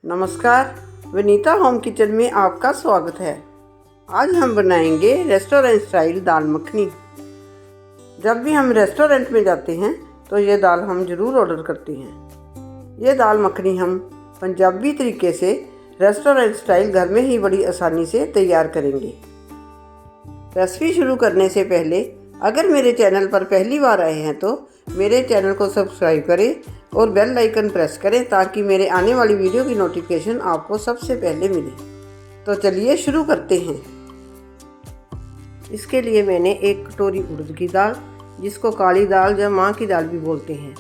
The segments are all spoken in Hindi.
नमस्कार, वनीता होम किचन में आपका स्वागत है। आज हम बनाएंगे रेस्टोरेंट स्टाइल दाल मखनी। जब भी हम रेस्टोरेंट में जाते हैं तो ये दाल हम ज़रूर ऑर्डर करते हैं। ये दाल मखनी हम पंजाबी तरीके से रेस्टोरेंट स्टाइल घर में ही बड़ी आसानी से तैयार करेंगे। रेसिपी शुरू करने से पहले अगर मेरे चैनल पर पहली बार आए हैं तो मेरे चैनल को सब्सक्राइब करें और बेल आइकन प्रेस करें ताकि मेरे आने वाली वीडियो की नोटिफिकेशन आपको सबसे पहले मिले। तो चलिए शुरू करते हैं। इसके लिए मैंने एक कटोरी उड़द की दाल, जिसको काली दाल या माँ की दाल भी बोलते हैं,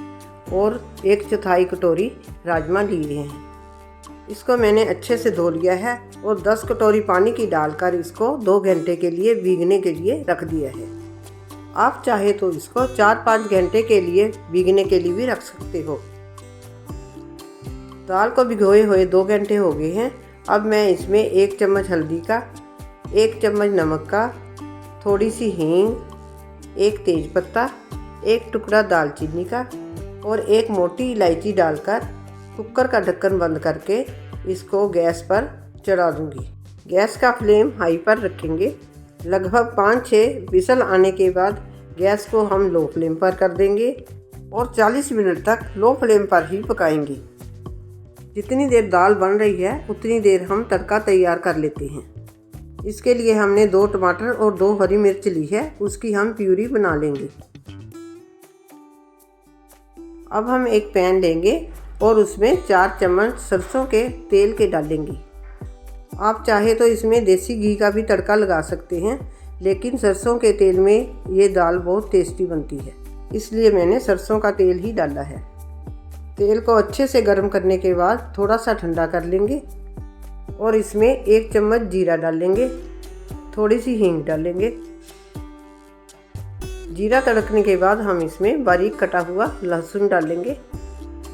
और 1/4 कटोरी राजमा लिए हैं। इसको मैंने अच्छे से धो लिया है और 10 कटोरी पानी की डालकर इसको 2 घंटे के लिए भीगने के लिए रख दिया है। आप चाहे तो इसको 4-5 घंटे के लिए भीगने के लिए भी रख सकते हो। दाल को भिगोए हुए 2 घंटे हो गए हैं। अब मैं इसमें 1 चम्मच हल्दी का, 1 चम्मच नमक का, थोड़ी सी हींग, 1 तेज़पत्ता, 1 टुकड़ा दालचीनी का और 1 मोटी इलायची डालकर कुकर का ढक्कन बंद करके इसको गैस पर चढ़ा दूंगी। गैस का फ्लेम हाई पर रखेंगे। लगभग 5-6 विसल आने के बाद गैस को हम लो फ्लेम पर कर देंगे और 40 मिनट तक लो फ्लेम पर ही पकाएंगे। जितनी देर दाल बन रही है उतनी देर हम तड़का तैयार कर लेते हैं। इसके लिए हमने 2 टमाटर और 2 हरी मिर्च ली है, उसकी हम प्यूरी बना लेंगे। अब हम एक पैन लेंगे और उसमें 4 चम्मच सरसों के तेल के डालेंगे। आप चाहे तो इसमें देसी घी का भी तड़का लगा सकते हैं, लेकिन सरसों के तेल में ये दाल बहुत टेस्टी बनती है, इसलिए मैंने सरसों का तेल ही डाला है। तेल को अच्छे से गर्म करने के बाद थोड़ा सा ठंडा कर लेंगे और इसमें 1 चम्मच जीरा डालेंगे, थोड़ी सी हींग डालेंगे। जीरा तड़कने के बाद हम इसमें बारीक कटा हुआ लहसुन डालेंगे।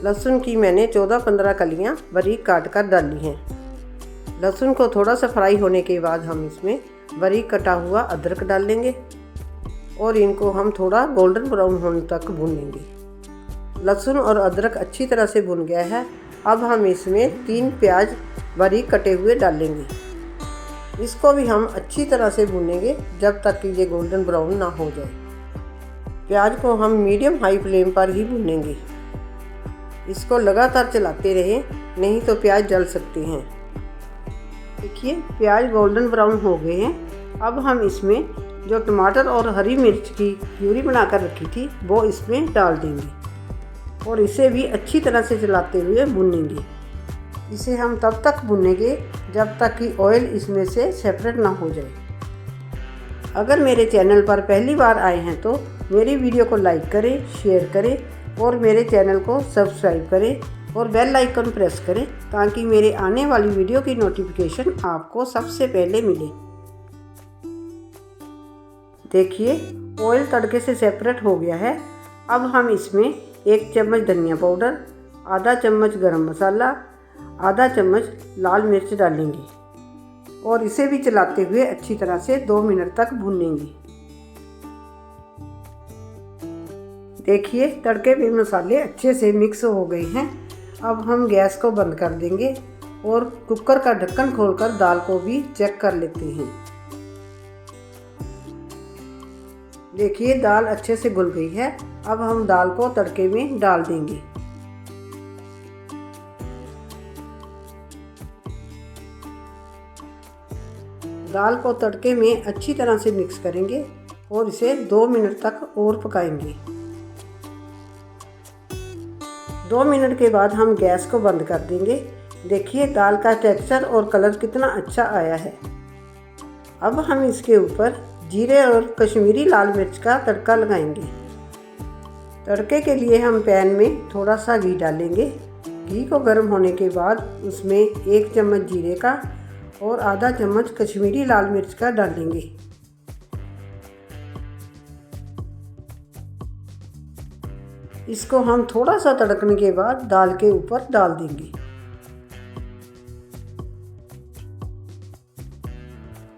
लहसुन की मैंने 14-15 कलियां बारीक काट कर डाली हैं। लहसुन को थोड़ा सा फ्राई होने के बाद हम इसमें बारीक कटा हुआ अदरक डालेंगे और इनको हम थोड़ा गोल्डन ब्राउन होने तक भूनेंगे। लहसुन और अदरक अच्छी तरह से भुन गया है। अब हम इसमें 3 प्याज बारीक कटे हुए डालेंगे। इसको भी हम अच्छी तरह से भूनेंगे जब तक कि ये गोल्डन ब्राउन ना हो जाए। प्याज को हम मीडियम हाई फ्लेम पर ही भूनेंगे। इसको लगातार चलाते रहें, नहीं तो प्याज जल सकते हैं। देखिए प्याज गोल्डन ब्राउन हो गए हैं। अब हम इसमें जो टमाटर और हरी मिर्च की प्यूरी बनाकर रखी थी वो इसमें डाल देंगे और इसे भी अच्छी तरह से चलाते हुए भूनेंगे। इसे हम तब तक भूनेंगे जब तक कि ऑयल इसमें से सेपरेट ना हो जाए। अगर मेरे चैनल पर पहली बार आए हैं तो मेरी वीडियो को लाइक करें, शेयर करें और मेरे चैनल को सब्सक्राइब करें और बेल आइकन प्रेस करें ताकि मेरे आने वाली वीडियो की नोटिफिकेशन आपको सबसे पहले मिले। देखिए ऑयल तड़के से सेपरेट हो गया है। अब हम इसमें 1 चम्मच धनिया पाउडर, आधा चम्मच गरम मसाला, आधा चम्मच लाल मिर्च डालेंगे और इसे भी चलाते हुए अच्छी तरह से 2 मिनट तक भूनेंगे। देखिए तड़के में मसाले अच्छे से मिक्स हो गए हैं। अब हम गैस को बंद कर देंगे और कुकर का ढक्कन खोलकर दाल को भी चेक कर लेते हैं। देखिए दाल अच्छे से घुल गई है। अब हम दाल को तड़के में डाल देंगे। दाल को तड़के में अच्छी तरह से मिक्स करेंगे और इसे 2 मिनट तक और पकाएंगे। 2 मिनट के बाद हम गैस को बंद कर देंगे। देखिए दाल का टेक्सचर और कलर कितना अच्छा आया है। अब हम इसके ऊपर जीरे और कश्मीरी लाल मिर्च का तड़का लगाएंगे। तड़के के लिए हम पैन में थोड़ा सा घी डालेंगे। घी को गर्म होने के बाद उसमें 1 चम्मच जीरे का और आधा चम्मच कश्मीरी लाल मिर्च का डालेंगे। इसको हम थोड़ा सा तड़कने के बाद दाल के ऊपर डाल देंगे।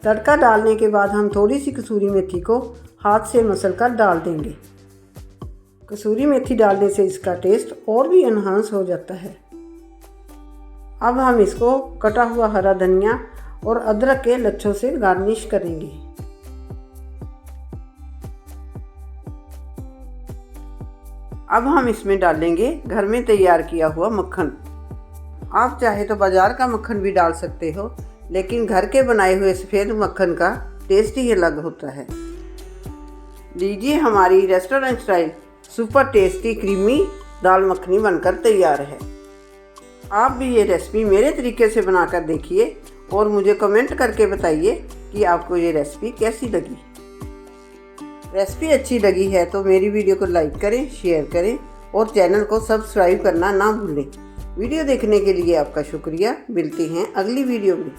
तड़का डालने के बाद हम थोड़ी सी कसूरी मेथी को हाथ से मसलकर डाल देंगे। कसूरी मेथी डालने से इसका टेस्ट और भी एनहांस हो जाता है। अब हम इसको कटा हुआ हरा धनिया और अदरक के लच्छों से गार्निश करेंगे। अब हम इसमें डालेंगे घर में तैयार किया हुआ मक्खन। आप चाहे तो बाज़ार का मक्खन भी डाल सकते हो, लेकिन घर के बनाए हुए सफ़ेद मक्खन का टेस्ट ही अलग होता है। लीजिए, हमारी restaurant style super tasty creamy dal makhani बनकर तैयार है। आप भी ये रेसिपी मेरे तरीके से बनाकर देखिए और मुझे कमेंट करके बताइए कि आपको ये रेसिपी कैसी लगी। रेसिपी अच्छी लगी है तो मेरी वीडियो को लाइक करें, शेयर करें और चैनल को सब्सक्राइब करना ना भूलें। वीडियो देखने के लिए आपका शुक्रिया। मिलते हैं अगली वीडियो में।